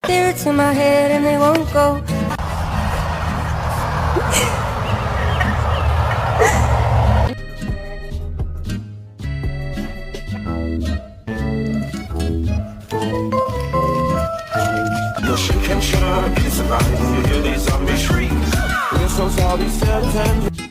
Spirits in my head and they won't go. Your shit can shine, it's about to hear these zombies shriek. We're so sorry, Satan.